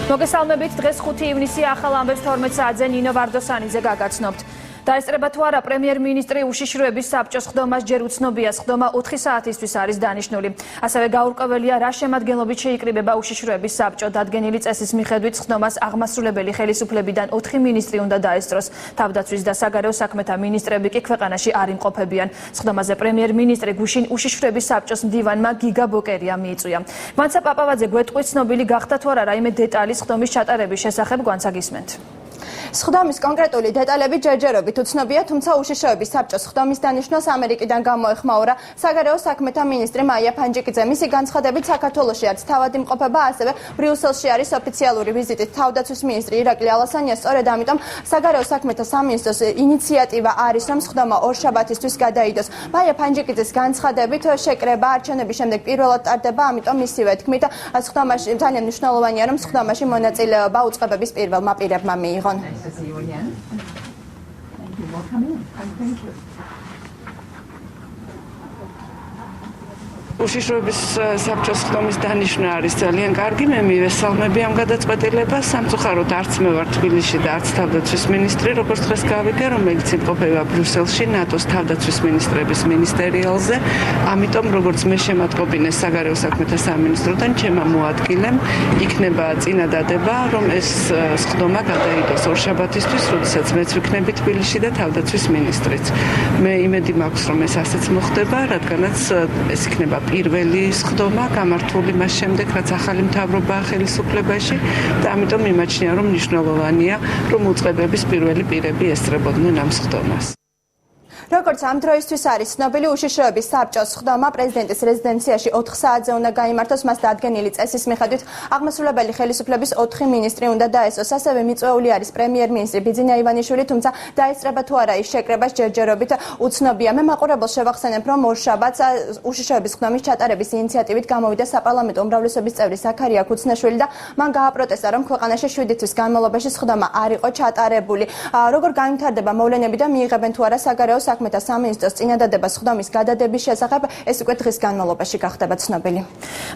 მოგესალმებით, დღეს 5 ივნისი ახალ ამბებს 12 საათზე ნინო ვარდოსანიძე გაგაცნობთ. დაესწრება თუ არა პრემიერ-მინისტრი უშიშროების საბჭოს ხდომას ჯერ უცნობია, ხდომა 4 საათისთვის არის დანიშნული. ასევე გაურკვეველია, რა შემადგენლობით შეიკრიბება უშიშროების საბჭო. დადგენილი წესის მიხედვით ხდომას აღმასრულებელი ხელისუფლებიდან 4 მინისტრი უნდა დაესწროს. თავდაცვის და საგარეო საქმეთა მინისტრები კი ქვეყანაში არ იმყოფებიან. ხდომაზე პრემიერ-მინისტრი გუშინ უშიშროების საბჭოს მდივანმა გიგა ბოკერია მიიწვია. ვანცა პაპავაძე გვეტყვით, ცნობილი გახდა თუ არა რაიმე დეტალი ხდომის ჩატარების შესახებ, გვანცაგისმენთ. ხდომის კონკრეტული დეტალები ჯერჯერობით უცნობია, თუმცა უშიშროების საბჭოს ხდომის დანიშნვას ამერიკიდან გამოეხმაურა საგარეო საქმეთა მინისტრი მაია ფანჯიკიძე. მისი განცხადებით, საქართველოში არც თავად იმყოფება, ასევე ბრიუსელში არის ოფიციალური ვიზიტით თავდაცვის მინისტრი ირაკლი ალასანია. სწორედ ამიტომ საგარეო საქმეთა სამინისტროს ინიციატივა არის, რომ ხდომა ორშაბათისთვის გადაიდოს. მაია ფანჯიკიძის განცხადებით, შეკრება არჩევნების შემდეგ პირველად ტარდება, ამიტომ მისივე თქმით, ხდომაში ძალიან მნიშვნელოვანია, რომ ხდომაში მონაწილეობა უწყებების პირველმა პირებმა მიიღონ. Nice to see you again. Thank you. Welcome in. Thank you. უშიშროების საბჭოს ხდომის დანიშვნა არის ძალიან კარგი. მე მივესალმები ამ გადაწყვეტილებას. სამწუხაროდ არც მე ვარ თბილისში და არც თავდაცვის მინისტრი, როგორც დღეს გავიგე, რომელიც იმყოფება ბრიუსელში, ნატოს თავდაცვის მინისტრების მინისტერიალზე. ამიტომ, როგორც მე შემატყობინე საგარეო საქმეთა სამინისტროდან, ჩემმა მოადგილემ იქნება წინადადება, რომ ეს ხდომა გადაიდოს ორშაბათისთვის, როდესაც მეც ვიქნები თბილისში და თავდაცვის მინისტრიც. მე იმედი მაქვს, რომ ეს ასეც მოხდება, რადგანაც ეს იქნება პირველი ხდომა გამართული მას შემდეგ, რაც ახალი მთავრობაა ხელისუფლებაში და ამიტომ მიმაჩნია, რომ მნიშვნელოვანია, რომ უწყებების პირველი პირები ესწრებოდნენ ამ ხდომას. როგორც ამ დროისთვის არის ცნობილი, უშიშროების საბჭოს ხდომა პრეზიდენტის რეზიდენციაში 4 საათზე უნდა გაიმართოს. მას დადგენილი წესის მიხედვით აღმასრულებელი ხელისუფლების 4 მინისტრი უნდა დაესწროს. ასევე მიწვეული არის პრემიერ-მინისტრი ბიძინა ივანიშვილი, თუმცა დაესწრება თუ არა ის შეკრებას ჯერჯერობით უცნობია. მე მაყურებელს შევახსენებ, რომ ორშაბათს უშიშროების ხდომის ჩატარების ინიციატივით გამოვიდა საპარლამენტო უმრავლესობის წევრი ზაქარია ქუცნაშვილი და მან გააპროტესტა, რომ ქვეყანაში 7 თვის განმავლობაში ხდომა არ იყო ჩატარებული. როგორ განვითარდება მოვლენები და მიიღებენ თუ არა საგარეო საქმეთა სამინისტროს წინადადებას ხდომის გადადების შესახებ, ეს უკვე დღის განმავლობაში გახდება ცნობილი.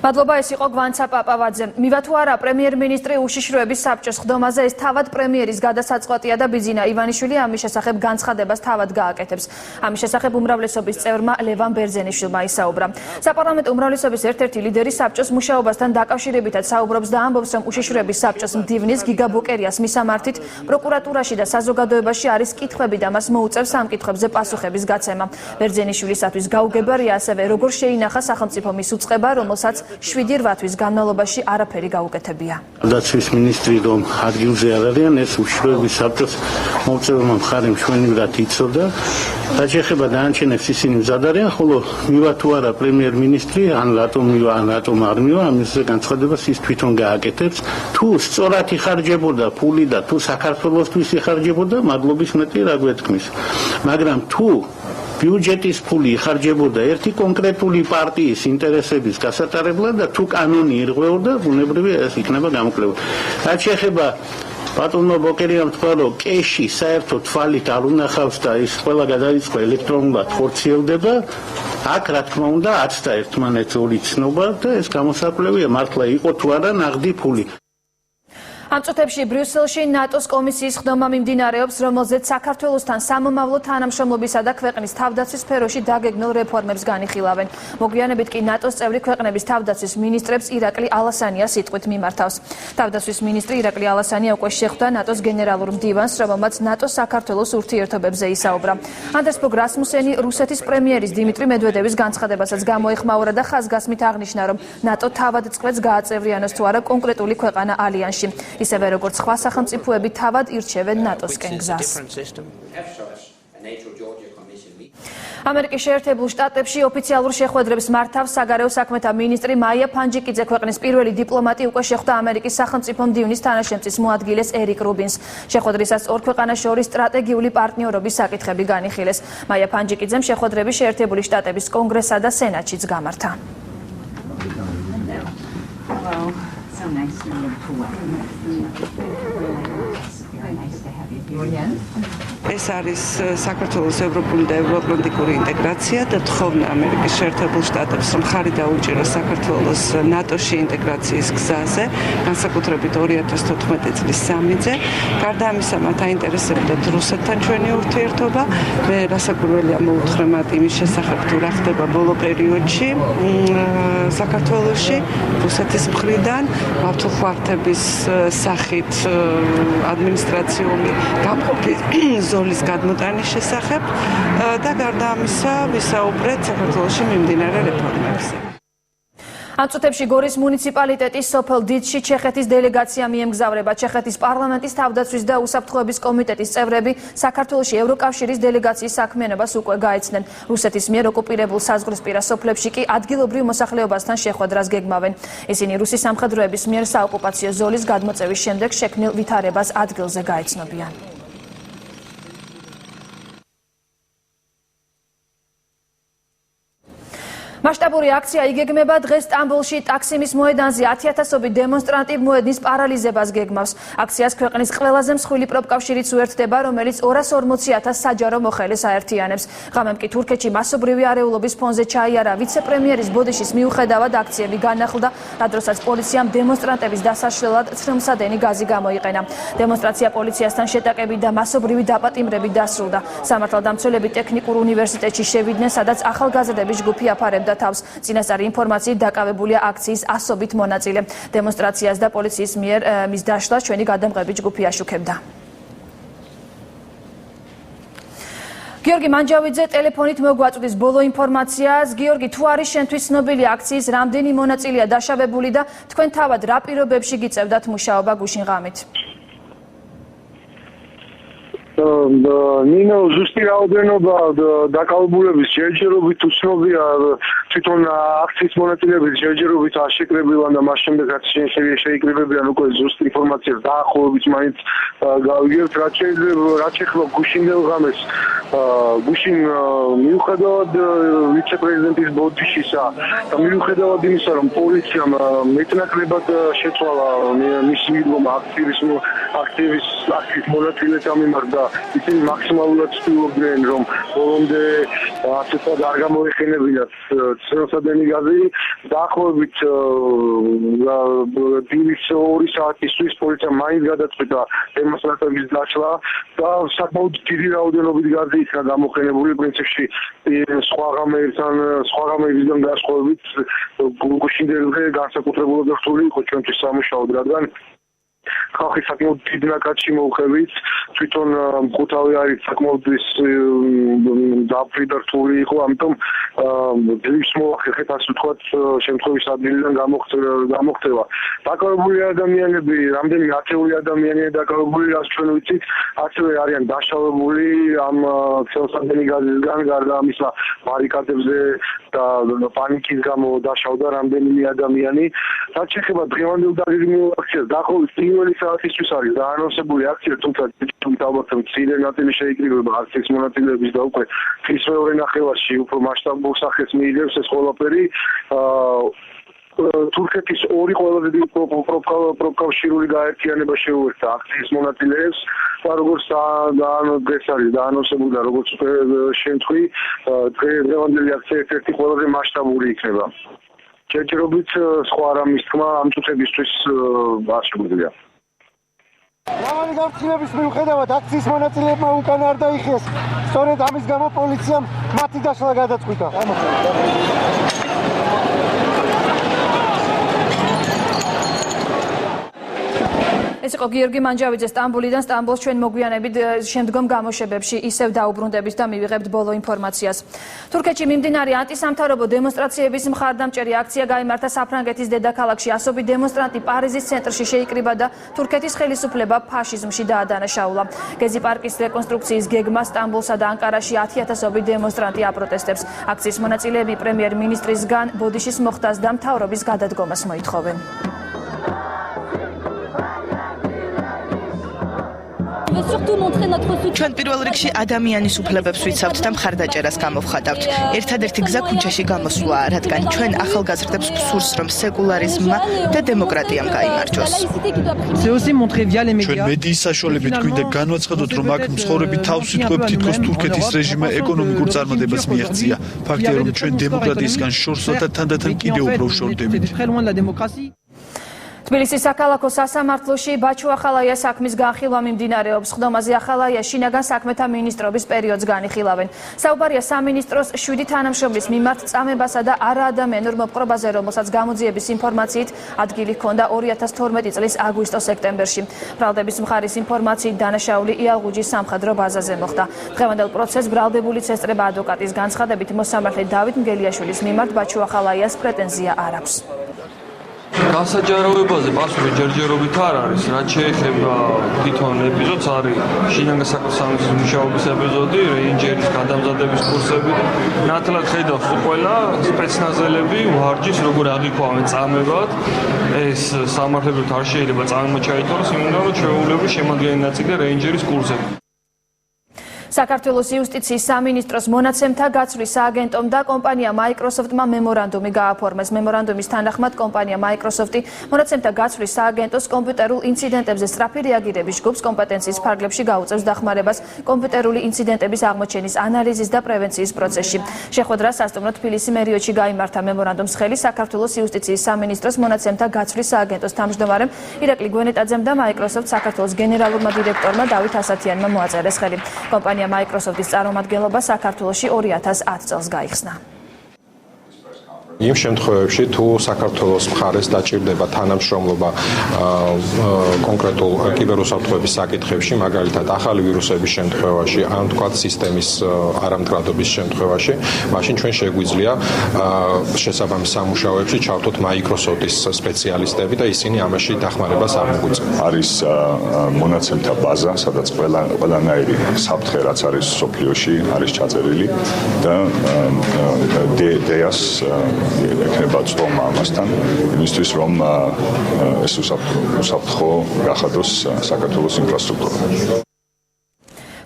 მადლობა, ეს იყო გვანცა პაპავაძე. მივა თუ არა პრემიერ-მინისტრი უშიშროების საბჭოს ხდომაზე, ეს თავად პრემიერის გადასაწყვეტია და ბიძინა ივანიშვილი ამის შესახებ განცხადებას თავად გააკეთებს. ამის შესახებ უმრავლესობის წევრმა ლევან ბერძენიშვილმა ისაუბრა. საპარლამენტო უმრავლესობის ერთ-ერთი ლიდერი საბჭოს მუშაობასთან დაკავშირებითაც საუბრობს და ამბობს, რომ უშიშროების საბჭოს მდივნის გიგა ბოკერიას მისამართით პროკურატურაში და საზოგადოებაში არის კითხვები და მას მოუწევს ამ კითხვებზე პასუხების გაცემა. ბერძენიშვილისათვის გაუგებარია ასევე, როგორ შეინახა სახელმწიფო მის უწყება, რომელსაც 7-8 თვის განმავლობაში არაფერი გაუკეთებია. თავდაცვის მინისტრი რომ ადგილზე არ არიან, ეს უშიშროების საბჭოს მოუწევმა მხარე მშვენივრად იცოდა. რაც ეხება დაანჩენებს ისინი მზად არიან, ხოლო მივა თუ არა პრემიერ-მინისტრი, ან რატომ მივა, ან რატომ არ მივა, ამის განცხადებას ის თვითონ გააკეთებს. თუ სწორად იხარჯებოდა ფული და თუ საქართველოსთვის იხარჯებოდა, მადლობის მეტი რა გვეთქმის. მაგრამ თუ ბიუჯეტის ფული იხარჯებოდა ერთი კონკრეტული პარტიის ინტერესების გასატარებლად და თუ კანონი ირღვეოდა, ბუნებრივია ეს იქნება გამოკვლეული. რაც შეეხება ბატონო ბოკერიამ თქვა, რომ კეში საერთოდ თვალით არ უნახავს და ის ყველა გადაიწყო ელექტრონულად ხორციელდება. აქ რა თქმა უნდა, არც და ერთმანეთს ორი ცნობა და ეს გამოსაკვლევია, მართლა იყო თუ არა ნაღდი ფული. ამ წუთებში ბრიუსელში ნატოს კომისიის ხდომა მიმდინარეობს, რომელზეც საქართველოსთან სამომავლო თანამშრომლობისა და ქვეყნის თავდაცვის სფეროში დაგეგმილ რეფორმებს განიხილავენ. მოგვიანებით კი ნატოს წევრი ქვეყნების თავდაცვის მინისტრებს ირაკლი ალასანია სიტყვით მიმართავს. თავდაცვის მინისტრი ირაკლი ალასანია უკვე შეხვდა ნატოს გენერალურ მდივანს, რომელმაც ნატოს საქართველოს ურთიერთობებზე ისაუბრა. ანდრეს ბოგ რასმუსენი რუსეთის პრემიერის დიმიტრი მედვედევის განცხადებასაც გამოეხმაურა და ხაზგასმით აღნიშნა, რომ ნატო თავად წყვეტს გააწევრიანოს თუ არა კონკრეტული ქვეყანა ალიანსში. ისევე როგორც სხვა სახელმწიფოები თავად ირჩევენ ნატოსკენ გზას. ამერიკის შეერთებულ შტატებში ოფიციალურ შეხვედრებს მართავს საგარეო საქმეთა მინისტრი მაია ფანჯიკიძე. ქვეყნის პირველი დიპლომატი უკვე შეხვდა ამერიკის სახელმწიფო მდივნის თანაშემწის მოადგილეს ერიკ რუბინს. შეხვედრისას ორ ქვეყანას შორის სტრატეგიული პარტნიორობის საკითხები განიხილეს. მაია ფანჯიკიძემ შეხვედრები შეერთებული შტატების კონგრესსა და სენატშიც გამართა. So nice to meet you. Very nice to have you here again. ეს არის საქართველოს ევროპული და ევროატლანტიკური ინტეგრაცია და თხოვნა ამერიკის შეერთებულ შტატებს, რომ ხარი დაუჭიროს საქართველოს ნატოში ინტეგრაციის გზაზე, განსაკუთრებით 2014 წლის 3-ზე. გარდა ამისა, მათ აინტერესებდათ რუსეთთან ჩვენი ურთიერთობა. მე რასაკვირველია მოუთხრე მათ იმის შესახებ, თუ რა ხდება ბოლო პერიოდში საქართველოში რუსეთის მხრიდან ავტოფართების სახით ადმინისტრაციული გამყოფი ზოლის გადმოტანის შესახებ და გარდა ამისა ვისაუბრეთ საქართველოში მიმდინარე რეფორმებზე. ამ წუთებში გორის მუნიციპალიტეტის სოფელ დიდში ჩეხეთის დელეგაცია მიემგზავრება. ჩეხეთის პარლამენტის თავდაცვის და უსაფრთხოების კომიტეტის წევრები საქართველოში ევროკავშირის დელეგაციის საქმიანობას უკვე გაეცნენ. რუსეთის მიერ ოკუპირებულ საზღვრისპირა სოფლებში კი ადგილობრივ მოსახლეობასთან შეხვედრას გეგმავენ. ისინი რუსის სამხედროების მიერ საოკუპაციო ზოლის გადმოწევის შემდეგ შექმნილ ვითარებას ადგილზე გაეცნობიან. მასშტაბური აქცია იგეგმება დღეს სტამბოლში ტაქსიმის მოედანზე 10,000-ობით დემონსტრანტი მოედნის პარალიზებას გეგმავს. აქციას ქვეყნის ყველაზე მსხვილი პროფკავშირიც უერთდება, რომელიც 240,000 საჯარო მოხელეს აერთიანებს. ღამემ კი თურქეთში მასობრივი არეულობის ფონზე ჩაიარა ვიცე-პრემიერის ბოდიშის მიუხედავად აქციები განახლდა, რადგანაც პოლიციამ დემონსტრანტების დასაშლელად ცრემლსადენი გაზი გამოიყენა. დემონსტრაცია პოლიციასთან შეტაკებით და მასობრივი დაპატიმრებით დასრულდა. სამართალდამცველები ტექნიკურ უნივერსიტეტში შევიდნენ, სადაც ახალგაზრდების ჯგუფი აფარებდა თავს. წინასწარი ინფორმაციით დაკავებულია აქციის 100-ობით მონაწილე. დემონსტრაციას და პოლიციის მიერ მის დაშლას ჩვენი გადამღები ჯგუფი აშუქებდა. გიორგი მანჯავიძე ტელეფონით მოგვაწვდის ბოლო ინფორმაციას. გიორგი, თუ არის შენთვის ცნობილი აქციის რამდენი მონაწილეა დაშავებული და თქვენ თავად რა პირობებში გიწევდათ მუშაობა გუშინ ღამით? ნინო, ზუსტი რაოდენობა დაკავებულების ჯერჯერობით უცნობია, თვითონ აქციის მონაწილეების ჯერჯერობით არ შეკრებილან და მას შემდეგ რაც შეიკრიბებიან უკვე ზუსტი ინფორმაციას დაახლოებით მაინც გავიგებთ, რაც შეეხება გუშინდელ ღამეს. გუშინ მიუხედავად ვიცე-პრეზიდენტის ბოდიშისა და მიუხედავად იმისა, რომ პოლიციამ მეტნაკლებად შეცვალა მისი მიდგომა აქციის მონაწილეთა მიმართ და ისინი მაქსიმალურად ცდილობდნენ, რომ ბოლომდე ასეთად არ გამოეხენებინათ ცრემლსადენი გაზი. დაახლოებით დილის 2 საათისთვის პოლიციამ მაინც გადაწყვიტა დემონსტრანტების დაშლა და საკმაოდ დიდი რაოდენობით გაზი იქნა გამოყენებული. პრინციპში სხვა ღამეებისგან განსხვავებით გუშინდელ დღე განსაკუთრებულად რთული იყო ჩვენთვის სამუშაოდ, რადგან ხალხი საკმაოდ დიდ ნაკადში მოუხევით, თვითონ მყუთავი არის საკმაოდ დაფრიდა რთული იყო, ამიტომ დილის მოახერხეთ, ასე ვთქვათ, შემთხვევის ადგილიდან გამოხდება. დაკავებული ადამიანები, რამდენი ათეული ადამიანია დაკავებული, რაც ჩვენ ვიცით, ასევე არიან დაშავებული ამ ცრემლსადენი გაზისგან, გარდა ამისა ბარიკადებზე და პანიკის გამო დაშავდა რამდენიმე ადამიანი. რაც შეეხება დღევანდელ დაგეგმილ აქციას, დაახლოებით პირველი საათისთვის არის დაანონსებული აქცია, თუმცა ალბათ მცირე ნაწილი შეიკრიბება აქციის მონაწილეების და უკვე თვის მეორე ნახევარში უფრო მასშტაბურ სახეს მიიღებს ეს ყველაფერი. თურქეთის ორი ყველაზე დიდი პროფკავშირული გაერთიანება შეუერთდა აქციის მონაწილეებს და როგორც დღეს არის დაანონსებული და როგორც შემთხვევი დღევანდელი აქცია ერთ-ერთი ყველაზე მასშტაბური იქნება. ჯერჯერობით სხვა რამის თქმა ამ წუთებისთვის არ შეგვიძლია. მრავალი გაფრთხილების მიუხედავად აქციის მონაწილეებმა უკან არ დაიხიეს. სწორედ ამის გამო პოლიციამ მათი დაშლა გადაწყვიტა. ეს იყო გიორგი მანჯავიძე სტამბოლიდან. სტამბოლს ჩვენ მოგვიანებით შემდგომ გამოშვებებში ისევ დაუბრუნდებით და მივიღებთ ბოლო ინფორმაციას. თურქეთში მიმდინარე ანტისამთავრობო დემონსტრაციების მხარდამჭერი აქცია გაიმართა საფრანგეთის დედაქალაქში. 100 დემონსტრანტი პარიზის ცენტრში შეიკრიბა და თურქეთის ხელისუფლება ფაშიზმში დაადანაშაულა. გეზი პარკის რეკონსტრუქციის გეგმა სტამბოლსა და ანკარაში 10,000 დემონსტრანტი აპროტესტებს. აქციის მონაწილეები პრემიერ-მინისტრისგან ბოდიშის მოხდას და მთავრობის გადადგომას მოითხოვენ. ჩვენ პირველ რიგში ადამიანის უფლებებს ვიცავთ და მხარდაჭერას გამოვხატავთ. ერთადერთი გზა ქუჩაში გამოსვლაა, რადგან ჩვენ ახალგაზრდებს გვსურს, რომ სეკულარიზმმა და დემოკრატიამ გაიმარჯვოს. ჩვენ მედიის საშუალებით გვინდა განვაცხადოთ, რომ აქ მცხოვრები თავს იტყვებს თითქოს თურქეთის რეჟიმმა ეკონომიკურ წარმოდებას მიაღწია. ფაქტია, რომ ჩვენ დემოკრატიისგან შორსვათ და თანდათან კიდევ უფრო ვშორდებით. თბილისის საქალაქო სასამართლოში ბაჩუ ახალაია საქმის განხილვა მიმდინარეობს. ხდომაზე ახალაია შინაგან საქმეთა მინისტრობის პერიოდს განიხილავენ. საუბარია სამინისტროს 7 თანამშრომლის მიმართ წამებასა და არაადამიანურ მოპყრობაზე, რომელსაც გამოძიების ინფორმაციით ადგილი ჰქონდა 2012 წლის აგვისტო-სექტემბერში. ბრალდების მხარის ინფორმაციით დანაშაული იალღუჯის სამხედრო ბაზაზე მოხდა. დღევანდელ პროცესს ბრალდებულიც ესწრება ადვოკატის განცხადებით, მოსამართლე დავით მგელიაშვილის მიმართ ბაჩუ ახალაიას პრეტენზია არ აქვს. გასაჯაროებაზე პასუხი ჯერჯერობით არ არის, რაც შეეხება თვითონ ეპიზოდს არის შინაგან საქმეთა მინისტრიის მუშაობის ეპიზოდი, რეინჯერის გადამზადების კურსები. ნათლად ხედავს ყველა სპეცნაზელები ვარჯიშს როგორ აღიქვამენ წამებად. ეს სამართლებრივად არ შეიძლება წამება ჩაითვალოს, იმიტომ რომ ჩვეულებრივ შემადგენელი ნაწილია რეინჯერის კურსები. საქართველოს იუსტიციის სამინისტროს მონაცემთა გაცვლის სააგენტომ და კომპანია Microsoft-მა მემორანდუმი გააფორმეს. მემორანდუმის თანახმად კომპანია Microsoft-ი მონაცემთა გაცვლის სააგენტოს კომპიუტერულ ინციდენტებზე სწრაფი რეაგირების ჯგუფს კომპეტენციის ფარგლებში გაუწევს დახმარებას კომპიუტერული ინციდენტების აღმოჩენის ანალიზის და პრევენციის პროცესში. შეხვედრა სასტუმრო თბილისი მერიოდში გაიმართა. მემორანდუმს ხელი საქართველოს იუსტიციის სამინისტროს მონაცემთა გაცვლის სააგენტოს თავმჯდომარემ ირაკლი გვენეტაძემ და Microsoft საქართველოს გენერალურმა დირექტორმა დავით ასათიანმა მოაწერეს ხელი. კომპანია Microsoft-ის წარმომადგენლობა საქართველოში 2010 წელს გაიხსნა. იმ შემთხვევებში თუ საქართველოს მხარეს დაჭირდება თანამშრომლობა კონკრეტულ კიბერუსაფრთხოების საკითხებში, მაგალითად ახალი ვირუსების შემთხვევაში, ან თქვათ სისტემის არამდგრადობის შემთხვევაში, მაშინ ჩვენ შეგვიძლია შესაბამის სამუშაოებში ჩავთოთ Microsoft-ის სპეციალისტები და ისინი ამაში დახმარებას აღმოგვიწევენ. არის მონაცემთა ბაზა, სადაც ყველანაირი საფრთხე, რაც არის სოფლიოში, არის ჩაწერილი და დეას ექნება წვომა ამასთან, იმისთვის რომ ეს უსაფრთხო გახადოს საქართველოს ინფრასტრუქტურა.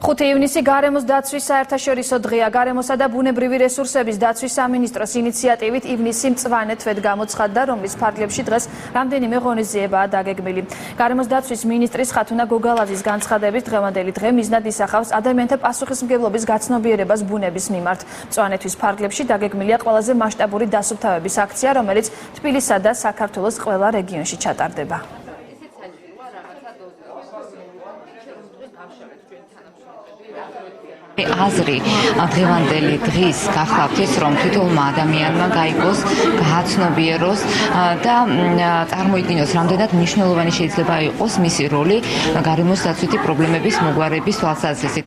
5 ივნისი გარემოს დაცვის საერთაშორისო დღეა. გარემოსა და ბუნებრივი რესურსების დაცვის სამინისტროს ინიციატივით ივნისი მწვანე თვედ გამოცხადდა, რომლის ფარგლებში დღეს რამდენიმე ღონისძიებაა დაგეგმილი. გარემოს დაცვის მინისტრის ხათუნა გოგალაძის განცხადებით, დღევანდელი დღე მიზნად ისახავს ადამიანთა პასუხისმგებლობის გაცნობიერებას ბუნების მიმართ. მწვანე თვის ფარგლებში დაგეგმილია ყველაზე მასშტაბური დასუფთავების აქცია, რომელიც თბილისსა და საქართველოს ყველა რეგიონში ჩატარდება. აზრი დღევანდელი დღის გახლავთ ის, რომ თითოეულმა ადამიანმა გაიგოს, გააცნობიეროს და წარმოიდგინოს, რამდენად მნიშვნელოვანი შეიძლება იყოს მისი როლი გარემოს დაცვითი პრობლემების მოგვარების თვალსაზრისით.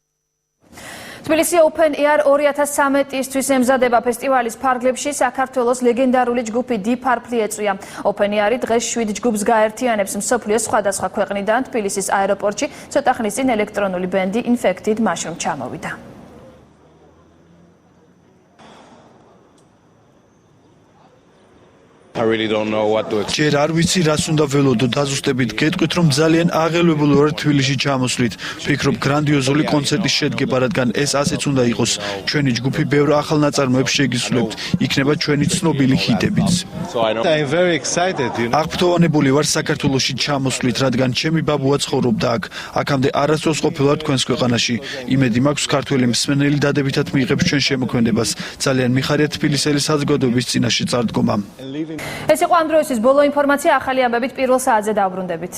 თბილისი Open Air 2013-ისთვის ემზადება. ფესტივალის ფარგლებში საქართველოს ლეგენდარული ჯგუფი Deep Purple ეწვია. Open Air-ი დღეს 7 ჯგუფს გაერთიანებს მსოფლიოს სხვადასხვა ქვეყნიდან. თბილისის აეროპორტში ცოტა ხნის წინ ელექტრონული ბენდი Infected Mushroom ჩამოვიდა. ჯერ არ ვიცი რას უნდა ველოდო, დაზუსტებით გეტყვით, რომ ძალიან აღელვებული ვარ თბილისში ჩამოსვლით. ვფიქრობ გრანდიოზული კონცერტის შედგება, რადგან ეს ასეც უნდა იყოს. ჩვენი ჯგუფი ბევრ ახალ ნაწარმოებს შეგისრულებთ, იქნება ჩვენი ცნობილი ჰიტებიც. აღფრთოვანებული ვარ საქართველოში ჩამოსვლით, რადგან ჩემი ბაბუა ცხოვრობდა აქ. აქამდე არასდროს ყოფილვარ თქვენს ქვეყანაში. იმედი მაქვს, ქართველი მსმენელი დადებითად მიიღებს ჩვენ შემოქმედებას. ძალიან მიხარია თბილისელი საზოგადოების წინაშე წარდგომა. ეს იყო ამ დროისთვის ბოლო ინფორმაცია. ახალი ამბებით პირველ საათზე დავბრუნდებით.